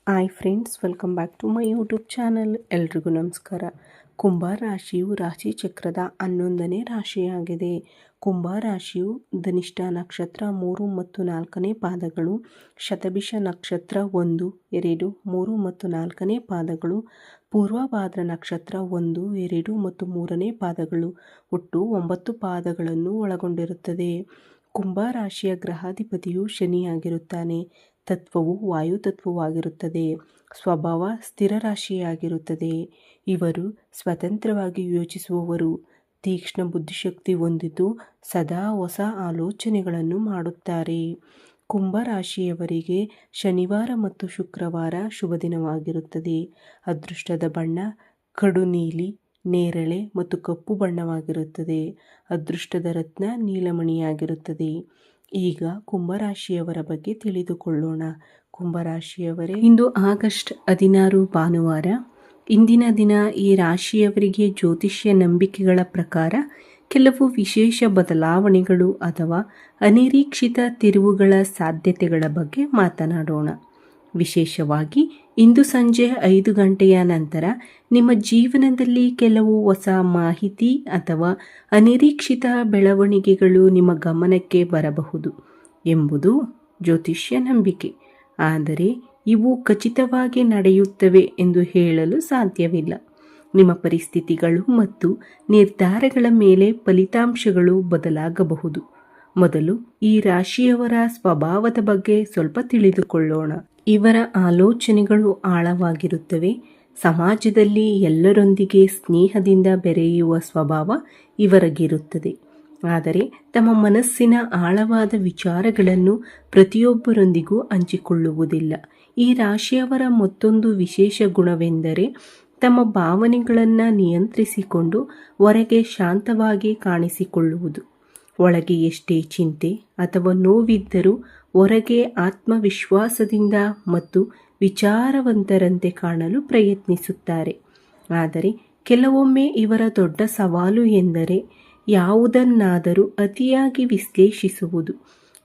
Hi friends, welcome back to my YouTube channel. ಎಲ್ರಿಗೂ ನಮಸ್ಕಾರ. ಕುಂಭ ರಾಶಿಯು ರಾಶಿ ಚಕ್ರದ 11ನೇ ರಾಶಿಯಾಗಿದೆ. ಕುಂಭ ರಾಶಿಯು ಧನಿಷ್ಠ ನಕ್ಷತ್ರ 3 ಮತ್ತು 4ನೇ ಪಾದಗಳು, ಶತಭಿಷ ನಕ್ಷತ್ರ 1, 2, 3 ಮತ್ತು 4ನೇ ಪಾದಗಳು, ಪೂರ್ವಭಾದ್ರ ನಕ್ಷತ್ರ 1, 2 ಮತ್ತು 3ನೇ ಪಾದಗಳು, ಒಟ್ಟು 9 ಪಾದಗಳನ್ನು ಒಳಗೊಂಡಿರುತ್ತದೆ. ಕುಂಭ ರಾಶಿಯ ಗ್ರಹಾಧಿಪತಿಯು ಶನಿಯಾಗಿರುತ್ತಾನೆ. ತತ್ವವು ವಾಯು ತತ್ವವಾಗಿರುತ್ತದೆ. ಸ್ವಭಾವ ಸ್ಥಿರ ರಾಶಿಯಾಗಿರುತ್ತದೆ. ಇವರು ಸ್ವತಂತ್ರವಾಗಿ ಯೋಚಿಸುವವರು, ತೀಕ್ಷ್ಣ ಬುದ್ಧಿಶಕ್ತಿ ಹೊಂದಿದ್ದು ಸದಾ ಹೊಸ ಆಲೋಚನೆಗಳನ್ನು ಮಾಡುತ್ತಾರೆ. ಕುಂಭ ರಾಶಿಯವರಿಗೆ ಶನಿವಾರ ಮತ್ತು ಶುಕ್ರವಾರ ಶುಭ ದಿನವಾಗಿರುತ್ತದೆ. ಅದೃಷ್ಟದ ಬಣ್ಣ ಕಡು ನೀಲಿ, ನೇರಳೆ ಮತ್ತು ಕಪ್ಪು ಬಣ್ಣವಾಗಿರುತ್ತದೆ. ಅದೃಷ್ಟದ ರತ್ನ ನೀಲಮಣಿಯಾಗಿರುತ್ತದೆ. ಈಗ ಕುಂಭರಾಶಿಯವರ ಬಗ್ಗೆ ತಿಳಿದುಕೊಳ್ಳೋಣ. ಕುಂಭರಾಶಿಯವರೇ, ಇಂದು ಆಗಸ್ಟ್ 16 ಭಾನುವಾರ. ಇಂದಿನ ದಿನ ಈ ರಾಶಿಯವರಿಗೆ ಜ್ಯೋತಿಷ್ಯ ನಂಬಿಕೆಗಳ ಪ್ರಕಾರ ಕೆಲವು ವಿಶೇಷ ಬದಲಾವಣೆಗಳು ಅಥವಾ ಅನಿರೀಕ್ಷಿತ ತಿರುವುಗಳ ಸಾಧ್ಯತೆಗಳ ಬಗ್ಗೆ ಮಾತನಾಡೋಣ. ವಿಶೇಷವಾಗಿ ಇಂದು ಸಂಜೆ 5 ಗಂಟೆಯ ನಂತರ ನಿಮ್ಮ ಜೀವನದಲ್ಲಿ ಕೆಲವು ಹೊಸ ಮಾಹಿತಿ ಅಥವಾ ಅನಿರೀಕ್ಷಿತ ಬೆಳವಣಿಗೆಗಳು ನಿಮ್ಮ ಗಮನಕ್ಕೆ ಬರಬಹುದು ಎಂಬುದು ಜ್ಯೋತಿಷ್ಯ ನಂಬಿಕೆ. ಆದರೆ ಇವು ಖಚಿತವಾಗಿ ನಡೆಯುತ್ತವೆ ಎಂದು ಹೇಳಲು ಸಾಧ್ಯವಿಲ್ಲ. ನಿಮ್ಮ ಪರಿಸ್ಥಿತಿಗಳು ಮತ್ತು ನಿರ್ಧಾರಗಳ ಮೇಲೆ ಫಲಿತಾಂಶಗಳು ಬದಲಾಗಬಹುದು. ಮೊದಲು ಈ ರಾಶಿಯವರ ಸ್ವಭಾವದ ಬಗ್ಗೆ ಸ್ವಲ್ಪ ತಿಳಿದುಕೊಳ್ಳೋಣ. ಇವರ ಆಲೋಚನೆಗಳು ಆಳವಾಗಿರುತ್ತವೆ. ಸಮಾಜದಲ್ಲಿ ಎಲ್ಲರೊಂದಿಗೆ ಸ್ನೇಹದಿಂದ ಬೆರೆಯುವ ಸ್ವಭಾವ ಇವರಿಗಿರುತ್ತದೆ. ಆದರೆ ತಮ್ಮ ಮನಸ್ಸಿನ ಆಳವಾದ ವಿಚಾರಗಳನ್ನು ಪ್ರತಿಯೊಬ್ಬರೊಂದಿಗೂ ಹಂಚಿಕೊಳ್ಳುವುದಿಲ್ಲ. ಈ ರಾಶಿಯವರ ಮತ್ತೊಂದು ವಿಶೇಷ ಗುಣವೆಂದರೆ ತಮ್ಮ ಭಾವನೆಗಳನ್ನು ನಿಯಂತ್ರಿಸಿಕೊಂಡು ಹೊರಗೆ ಶಾಂತವಾಗಿ ಕಾಣಿಸಿಕೊಳ್ಳುವುದು. ಒಳಗೆ ಎಷ್ಟೇ ಚಿಂತೆ ಅಥವಾ ನೋವಿದ್ದರೂ ಹೊರಗೆ ಆತ್ಮವಿಶ್ವಾಸದಿಂದ ಮತ್ತು ವಿಚಾರವಂತರಂತೆ ಕಾಣಲು ಪ್ರಯತ್ನಿಸುತ್ತಾರೆ. ಆದರೆ ಕೆಲವೊಮ್ಮೆ ಇವರ ದೊಡ್ಡ ಸವಾಲು ಎಂದರೆ ಯಾವುದನ್ನಾದರೂ ಅತಿಯಾಗಿ ವಿಶ್ಲೇಷಿಸುವುದು.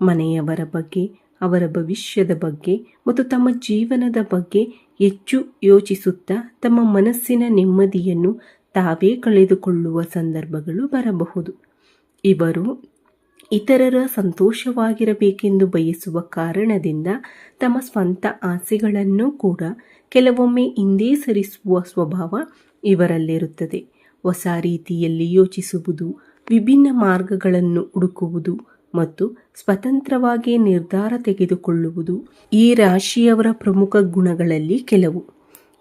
ಮನೆಯವರ ಬಗ್ಗೆ, ಅವರ ಭವಿಷ್ಯದ ಬಗ್ಗೆ ಮತ್ತು ತಮ್ಮ ಜೀವನದ ಬಗ್ಗೆ ಹೆಚ್ಚು ಯೋಚಿಸುತ್ತಾ ತಮ್ಮ ಮನಸ್ಸಿನ ನೆಮ್ಮದಿಯನ್ನು ತಾವೇ ಕಳೆದುಕೊಳ್ಳುವ ಸಂದರ್ಭಗಳು ಬರಬಹುದು. ಇವರು ಇತರರ ಸಂತೋಷವಾಗಿರಬೇಕೆಂದು ಬಯಸುವ ಕಾರಣದಿಂದ ತಮ್ಮ ಸ್ವಂತ ಆಸೆಗಳನ್ನು ಕೂಡ ಕೆಲವೊಮ್ಮೆ ಹಿಂದೆ ಸರಿಸುವ ಸ್ವಭಾವ ಇವರಲ್ಲಿರುತ್ತದೆ. ಹೊಸ ರೀತಿಯಲ್ಲಿ ಯೋಚಿಸುವುದು, ವಿಭಿನ್ನ ಮಾರ್ಗಗಳನ್ನು ಹುಡುಕುವುದು ಮತ್ತು ಸ್ವತಂತ್ರವಾಗಿ ನಿರ್ಧಾರ ತೆಗೆದುಕೊಳ್ಳುವುದು ಈ ರಾಶಿಯವರ ಪ್ರಮುಖ ಗುಣಗಳಲ್ಲಿ ಕೆಲವು.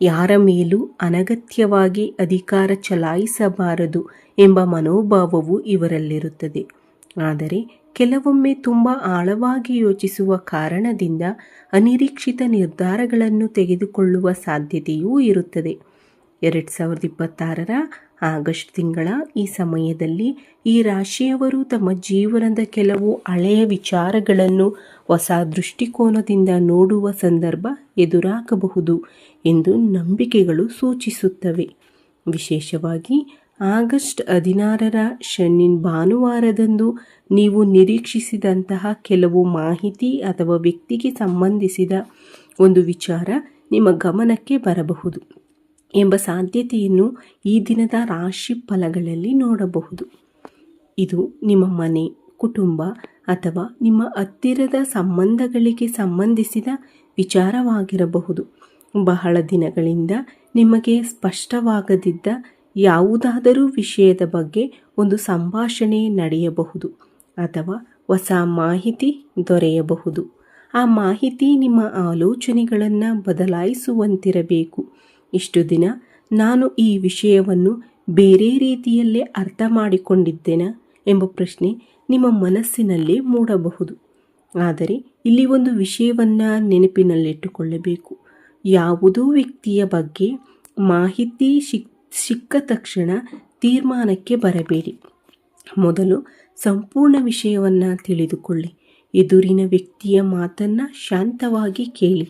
ಯಾರ ಮೇಲೂ ಅನಗತ್ಯವಾಗಿ ಅಧಿಕಾರ ಚಲಾಯಿಸಬಾರದು ಎಂಬ ಮನೋಭಾವವು ಇವರಲ್ಲಿರುತ್ತದೆ. ಆದರೆ ಕೆಲವೊಮ್ಮೆ ತುಂಬ ಆಳವಾಗಿ ಯೋಚಿಸುವ ಕಾರಣದಿಂದ ಅನಿರೀಕ್ಷಿತ ನಿರ್ಧಾರಗಳನ್ನು ತೆಗೆದುಕೊಳ್ಳುವ ಸಾಧ್ಯತೆಯೂ ಇರುತ್ತದೆ. 2026ರ ಆಗಸ್ಟ್ ತಿಂಗಳ ಈ ಸಮಯದಲ್ಲಿ ಈ ರಾಶಿಯವರು ತಮ್ಮ ಜೀವನದ ಕೆಲವು ಹಳೆಯ ವಿಚಾರಗಳನ್ನು ಹೊಸ ದೃಷ್ಟಿಕೋನದಿಂದ ನೋಡುವ ಸಂದರ್ಭ ಎದುರಾಗಬಹುದು ಎಂದು ನಂಬಿಕೆಗಳು ಸೂಚಿಸುತ್ತವೆ. ವಿಶೇಷವಾಗಿ ಆಗಸ್ಟ್ 16ರ ಶನಿ ಭಾನುವಾರದಂದು ನೀವು ನಿರೀಕ್ಷಿಸಿದಂತಹ ಕೆಲವು ಮಾಹಿತಿ ಅಥವಾ ವ್ಯಕ್ತಿಗೆ ಸಂಬಂಧಿಸಿದ ಒಂದು ವಿಚಾರ ನಿಮ್ಮ ಗಮನಕ್ಕೆ ಬರಬಹುದು ಎಂಬ ಸಾಧ್ಯತೆಯನ್ನು ಈ ದಿನದ ರಾಶಿ ಫಲಗಳಲ್ಲಿ ನೋಡಬಹುದು. ಇದು ನಿಮ್ಮ ಮನೆ, ಕುಟುಂಬ ಅಥವಾ ನಿಮ್ಮ ಹತ್ತಿರದ ಸಂಬಂಧಗಳಿಗೆ ಸಂಬಂಧಿಸಿದ ವಿಚಾರವಾಗಿರಬಹುದು. ಬಹಳ ದಿನಗಳಿಂದ ನಿಮಗೆ ಸ್ಪಷ್ಟವಾಗದಿದ್ದ ಯಾವುದಾದರೂ ವಿಷಯದ ಬಗ್ಗೆ ಒಂದು ಸಂಭಾಷಣೆ ನಡೆಯಬಹುದು ಅಥವಾ ಹೊಸ ಮಾಹಿತಿ ದೊರೆಯಬಹುದು. ಆ ಮಾಹಿತಿ ನಿಮ್ಮ ಆಲೋಚನೆಗಳನ್ನು ಬದಲಾಯಿಸುವಂತಿರಬೇಕು. ಇಷ್ಟು ದಿನ ನಾನು ಈ ವಿಷಯವನ್ನು ಬೇರೆ ರೀತಿಯಲ್ಲೇ ಅರ್ಥ ಮಾಡಿಕೊಂಡಿದ್ದೇನಾ ಎಂಬ ಪ್ರಶ್ನೆ ನಿಮ್ಮ ಮನಸ್ಸಿನಲ್ಲೇ ಮೂಡಬಹುದು. ಆದರೆ ಇಲ್ಲಿ ಒಂದು ವಿಷಯವನ್ನು ನೆನಪಿನಲ್ಲಿಟ್ಟುಕೊಳ್ಳಬೇಕು. ಯಾವುದೋ ವ್ಯಕ್ತಿಯ ಬಗ್ಗೆ ಮಾಹಿತಿ ಸಿಕ್ಕ ತಕ್ಷಣ ತೀರ್ಮಾನಕ್ಕೆ ಬರಬೇಡಿ. ಮೊದಲು ಸಂಪೂರ್ಣ ವಿಷಯವನ್ನು ತಿಳಿದುಕೊಳ್ಳಿ. ಎದುರಿನ ವ್ಯಕ್ತಿಯ ಮಾತನ್ನು ಶಾಂತವಾಗಿ ಕೇಳಿ.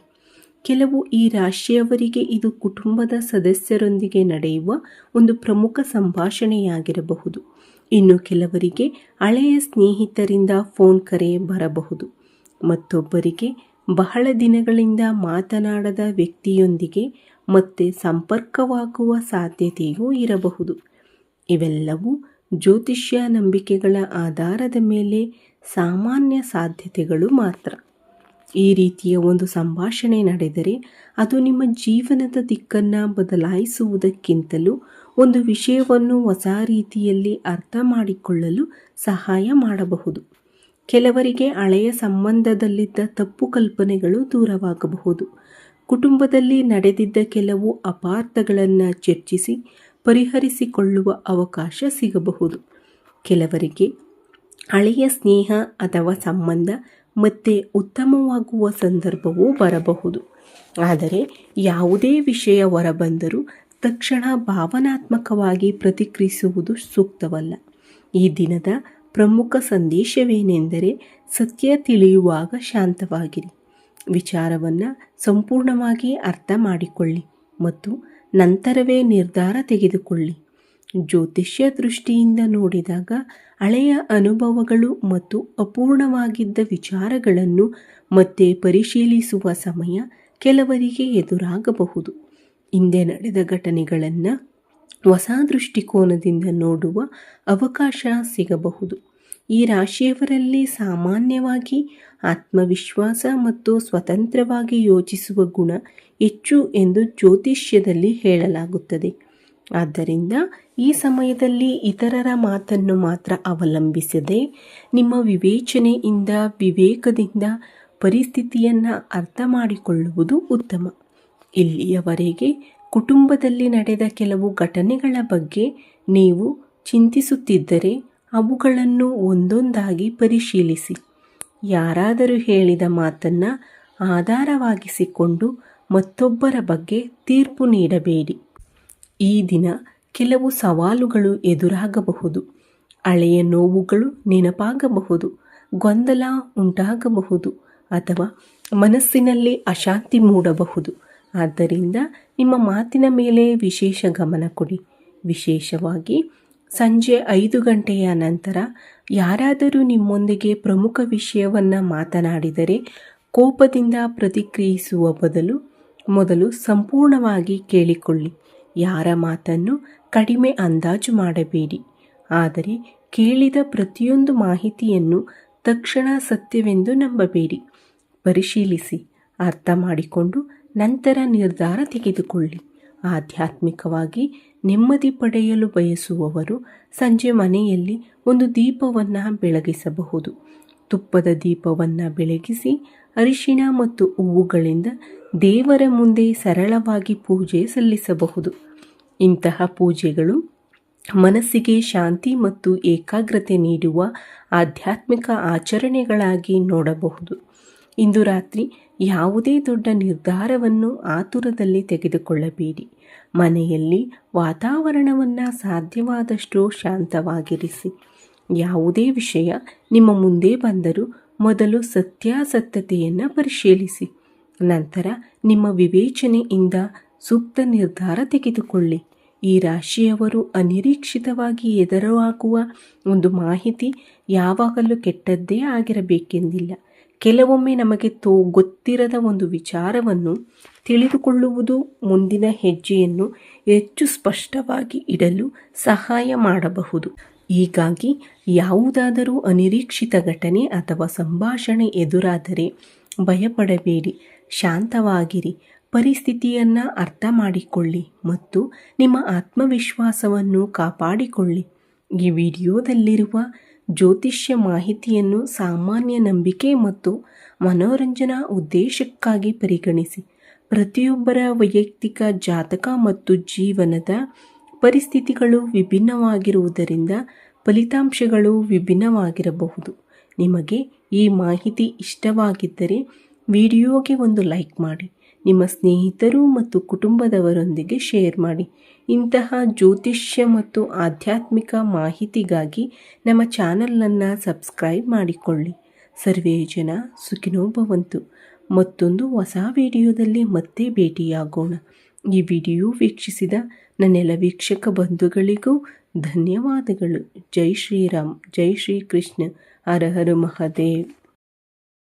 ಕೆಲವು ಈ ರಾಶಿಯವರಿಗೆ ಇದು ಕುಟುಂಬದ ಸದಸ್ಯರೊಂದಿಗೆ ನಡೆಯುವ ಒಂದು ಪ್ರಮುಖ ಸಂಭಾಷಣೆಯಾಗಿರಬಹುದು. ಇನ್ನು ಕೆಲವರಿಗೆ ಹಳೆಯ ಸ್ನೇಹಿತರಿಂದ ಫೋನ್ ಕರೆ ಬರಬಹುದು. ಮತ್ತೊಬ್ಬರಿಗೆ ಬಹಳ ದಿನಗಳಿಂದ ಮಾತನಾಡದ ವ್ಯಕ್ತಿಯೊಂದಿಗೆ ಮತ್ತೆ ಸಂಪರ್ಕವಾಗುವ ಸಾಧ್ಯತೆಯೂ ಇರಬಹುದು. ಇವೆಲ್ಲವೂ ಜ್ಯೋತಿಷ್ಯ ನಂಬಿಕೆಗಳ ಆಧಾರದ ಮೇಲೆ ಸಾಮಾನ್ಯ ಸಾಧ್ಯತೆಗಳು ಮಾತ್ರ. ಈ ರೀತಿಯ ಒಂದು ಸಂಭಾಷಣೆ ನಡೆದರೆ ಅದು ನಿಮ್ಮ ಜೀವನದ ದಿಕ್ಕನ್ನು ಬದಲಾಯಿಸುವುದಕ್ಕಿಂತಲೂ ಒಂದು ವಿಷಯವನ್ನು ಹೊಸ ರೀತಿಯಲ್ಲಿ ಅರ್ಥ ಮಾಡಿಕೊಳ್ಳಲು ಸಹಾಯ ಮಾಡಬಹುದು. ಕೆಲವರಿಗೆ ಹಳೆಯ ಸಂಬಂಧದಲ್ಲಿದ್ದ ತಪ್ಪು ಕಲ್ಪನೆಗಳು ದೂರವಾಗಬಹುದು. ಕುಟುಂಬದಲ್ಲಿ ನಡೆದಿದ್ದ ಕೆಲವು ಅಪಾರ್ಥಗಳನ್ನು ಚರ್ಚಿಸಿ ಪರಿಹರಿಸಿಕೊಳ್ಳುವ ಅವಕಾಶ ಸಿಗಬಹುದು. ಕೆಲವರಿಗೆ ಹಳೆಯ ಸ್ನೇಹ ಅಥವಾ ಸಂಬಂಧ ಮತ್ತೆ ಉತ್ತಮವಾಗುವ ಸಂದರ್ಭವೂ ಬರಬಹುದು. ಆದರೆ ಯಾವುದೇ ವಿಷಯ ಹೊರಬಂದರೂ ತಕ್ಷಣ ಭಾವನಾತ್ಮಕವಾಗಿ ಪ್ರತಿಕ್ರಿಯಿಸುವುದು ಸೂಕ್ತವಲ್ಲ. ಈ ದಿನದ ಪ್ರಮುಖ ಸಂದೇಶವೇನೆಂದರೆ, ಸತ್ಯ ತಿಳಿಯುವಾಗ ಶಾಂತವಾಗಿರಿ, ವಿಚಾರವನ್ನು ಸಂಪೂರ್ಣವಾಗಿ ಅರ್ಥ ಮಾಡಿಕೊಳ್ಳಿ ಮತ್ತು ನಂತರವೇ ನಿರ್ಧಾರ ತೆಗೆದುಕೊಳ್ಳಿ. ಜ್ಯೋತಿಷ್ಯ ದೃಷ್ಟಿಯಿಂದ ನೋಡಿದಾಗ ಹಳೆಯ ಅನುಭವಗಳು ಮತ್ತು ಅಪೂರ್ಣವಾಗಿದ್ದ ವಿಚಾರಗಳನ್ನು ಮತ್ತೆ ಪರಿಶೀಲಿಸುವ ಸಮಯ ಕೆಲವರಿಗೆ ಎದುರಾಗಬಹುದು. ಹಿಂದೆ ನಡೆದ ಘಟನೆಗಳನ್ನು ಹೊಸ ದೃಷ್ಟಿಕೋನದಿಂದ ನೋಡುವ ಅವಕಾಶ ಸಿಗಬಹುದು. ಈ ರಾಶಿಯವರಲ್ಲಿ ಸಾಮಾನ್ಯವಾಗಿ ಆತ್ಮವಿಶ್ವಾಸ ಮತ್ತು ಸ್ವತಂತ್ರವಾಗಿ ಯೋಚಿಸುವ ಗುಣ ಹೆಚ್ಚು ಎಂದು ಜ್ಯೋತಿಷ್ಯದಲ್ಲಿ ಹೇಳಲಾಗುತ್ತದೆ. ಆದ್ದರಿಂದ ಈ ಸಮಯದಲ್ಲಿ ಇತರರ ಮಾತನ್ನು ಮಾತ್ರ ಅವಲಂಬಿಸದೆ ನಿಮ್ಮ ವಿವೇಚನೆಯಿಂದ ವಿವೇಕದಿಂದ ಪರಿಸ್ಥಿತಿಯನ್ನು ಅರ್ಥ ಮಾಡಿಕೊಳ್ಳುವುದು ಉತ್ತಮ. ಇಲ್ಲಿಯವರೆಗೆ ಕುಟುಂಬದಲ್ಲಿ ನಡೆದ ಕೆಲವು ಘಟನೆಗಳ ಬಗ್ಗೆ ನೀವು ಚಿಂತಿಸುತ್ತಿದ್ದರೆ ಅವುಗಳನ್ನು ಒಂದೊಂದಾಗಿ ಪರಿಶೀಲಿಸಿ. ಯಾರಾದರೂ ಹೇಳಿದ ಮಾತನ್ನು ಆಧಾರವಾಗಿಸಿಕೊಂಡು ಮತ್ತೊಬ್ಬರ ಬಗ್ಗೆ ತೀರ್ಪು ನೀಡಬೇಡಿ. ಈ ದಿನ ಕೆಲವು ಸವಾಲುಗಳು ಎದುರಾಗಬಹುದು. ಹಳೆಯ ನೋವುಗಳು ನೆನಪಾಗಬಹುದು, ಗೊಂದಲ ಉಂಟಾಗಬಹುದು ಅಥವಾ ಮನಸ್ಸಿನಲ್ಲಿ ಅಶಾಂತಿ ಮೂಡಬಹುದು. ಆದ್ದರಿಂದ ನಿಮ್ಮ ಮಾತಿನ ಮೇಲೆ ವಿಶೇಷ ಗಮನ ಕೊಡಿ. ವಿಶೇಷವಾಗಿ ಸಂಜೆ 5 ಗಂಟೆಯ ನಂತರ ಯಾರಾದರೂ ನಿಮ್ಮೊಂದಿಗೆ ಪ್ರಮುಖ ವಿಷಯವನ್ನು ಮಾತನಾಡಿದರೆ ಕೋಪದಿಂದ ಪ್ರತಿಕ್ರಿಯಿಸುವ ಬದಲು ಮೊದಲು ಸಂಪೂರ್ಣವಾಗಿ ಕೇಳಿಕೊಳ್ಳಿ. ಯಾರ ಮಾತನ್ನು ಕಡಿಮೆ ಅಂದಾಜು ಮಾಡಬೇಡಿ, ಆದರೆ ಕೇಳಿದ ಪ್ರತಿಯೊಂದು ಮಾಹಿತಿಯನ್ನು ತಕ್ಷಣ ಸತ್ಯವೆಂದು ನಂಬಬೇಡಿ. ಪರಿಶೀಲಿಸಿ, ಅರ್ಥ ಮಾಡಿಕೊಂಡು ನಂತರ ನಿರ್ಧಾರ ತೆಗೆದುಕೊಳ್ಳಿ. ಆಧ್ಯಾತ್ಮಿಕವಾಗಿ ನೆಮ್ಮದಿ ಪಡೆಯಲು ಬಯಸುವವರು ಸಂಜೆ ಮನೆಯಲ್ಲಿ ಒಂದು ದೀಪವನ್ನು ಬೆಳಗಿಸಬಹುದು. ತುಪ್ಪದ ದೀಪವನ್ನು ಬೆಳಗಿಸಿ ಅರಿಶಿಣ ಮತ್ತು ಹೂವುಗಳಿಂದ ದೇವರ ಮುಂದೆ ಸರಳವಾಗಿ ಪೂಜೆ ಸಲ್ಲಿಸಬಹುದು. ಇಂತಹ ಪೂಜೆಗಳು ಮನಸ್ಸಿಗೆ ಶಾಂತಿ ಮತ್ತು ಏಕಾಗ್ರತೆ ನೀಡುವ ಆಧ್ಯಾತ್ಮಿಕ ಆಚರಣೆಗಳಾಗಿ ನೋಡಬಹುದು. ಇಂದು ರಾತ್ರಿ ಯಾವುದೇ ದೊಡ್ಡ ನಿರ್ಧಾರವನ್ನು ಆತುರದಲ್ಲಿ ತೆಗೆದುಕೊಳ್ಳಬೇಡಿ. ಮನೆಯಲ್ಲಿ ವಾತಾವರಣವನ್ನು ಸಾಧ್ಯವಾದಷ್ಟು ಶಾಂತವಾಗಿರಿಸಿ. ಯಾವುದೇ ವಿಷಯ ನಿಮ್ಮ ಮುಂದೆ ಬಂದರೂ ಮೊದಲು ಸತ್ಯಾಸತ್ಯತೆಯನ್ನು ಪರಿಶೀಲಿಸಿ. ನಂತರ ನಿಮ್ಮ ವಿವೇಚನೆಯಿಂದ ಸೂಕ್ತ ನಿರ್ಧಾರ ತೆಗೆದುಕೊಳ್ಳಿ. ಈ ರಾಶಿಯವರು ಅನಿರೀಕ್ಷಿತವಾಗಿ ಎದುರಾಗುವ ಒಂದು ಮಾಹಿತಿ ಯಾವಾಗಲೂ ಕೆಟ್ಟದ್ದೇ ಆಗಿರಬೇಕೆಂದಿಲ್ಲ. ಕೆಲವೊಮ್ಮೆ ನಮಗೆ ಗೊತ್ತಿರದ ಒಂದು ವಿಚಾರವನ್ನು ತಿಳಿದುಕೊಳ್ಳುವುದು ಮುಂದಿನ ಹೆಜ್ಜೆಯನ್ನು ಹೆಚ್ಚು ಸ್ಪಷ್ಟವಾಗಿ ಇಡಲು ಸಹಾಯ ಮಾಡಬಹುದು. ಹೀಗಾಗಿ ಯಾವುದಾದರೂ ಅನಿರೀಕ್ಷಿತ ಘಟನೆ ಅಥವಾ ಸಂಭಾಷಣೆ ಎದುರಾದರೆ ಭಯಪಡಬೇಡಿ, ಶಾಂತವಾಗಿರಿ. ಪರಿಸ್ಥಿತಿಯನ್ನು ಅರ್ಥ ಮಾಡಿಕೊಳ್ಳಿ ಮತ್ತು ನಿಮ್ಮ ಆತ್ಮವಿಶ್ವಾಸವನ್ನು ಕಾಪಾಡಿಕೊಳ್ಳಿ. ಈ ವಿಡಿಯೋದಲ್ಲಿರುವ ಜ್ಯೋತಿಷ್ಯ ಮಾಹಿತಿಯನ್ನು ಸಾಮಾನ್ಯ ನಂಬಿಕೆ ಮತ್ತು ಮನೋರಂಜನಾ ಉದ್ದೇಶಕ್ಕಾಗಿ ಪರಿಗಣಿಸಿ. ಪ್ರತಿಯೊಬ್ಬರ ವೈಯಕ್ತಿಕ ಜಾತಕ ಮತ್ತು ಜೀವನದ ಪರಿಸ್ಥಿತಿಗಳು ವಿಭಿನ್ನವಾಗಿರುವುದರಿಂದ ಫಲಿತಾಂಶಗಳು ವಿಭಿನ್ನವಾಗಿರಬಹುದು. ನಿಮಗೆ ಈ ಮಾಹಿತಿ ಇಷ್ಟವಾಗಿದ್ದರೆ ವಿಡಿಯೋಗೆ ಒಂದು ಲೈಕ್ ಮಾಡಿ, ನಿಮ್ಮ ಸ್ನೇಹಿತರು ಮತ್ತು ಕುಟುಂಬದವರೊಂದಿಗೆ ಶೇರ್ ಮಾಡಿ. ಇಂತಹ ಜ್ಯೋತಿಷ್ಯ ಮತ್ತು ಆಧ್ಯಾತ್ಮಿಕ ಮಾಹಿತಿಗಾಗಿ ನಮ್ಮ ಚಾನಲನ್ನು ಸಬ್ಸ್ಕ್ರೈಬ್ ಮಾಡಿಕೊಳ್ಳಿ. ಸರ್ವೇ ಜನ ಸುಖಿನೋ ಭವಂತು. ಮತ್ತೊಂದು ಹೊಸ ವಿಡಿಯೋದಲ್ಲಿ ಮತ್ತೆ ಭೇಟಿಯಾಗೋಣ. ಈ ವಿಡಿಯೋ ವೀಕ್ಷಿಸಿದ ನನ್ನೆಲ್ಲ ವೀಕ್ಷಕ ಬಂಧುಗಳಿಗೂ ಧನ್ಯವಾದಗಳು. ಜೈ ಶ್ರೀರಾಮ್, ಜೈ ಶ್ರೀ ಕೃಷ್ಣ, ಹರ ಹರ ಮಹಾದೇವ್.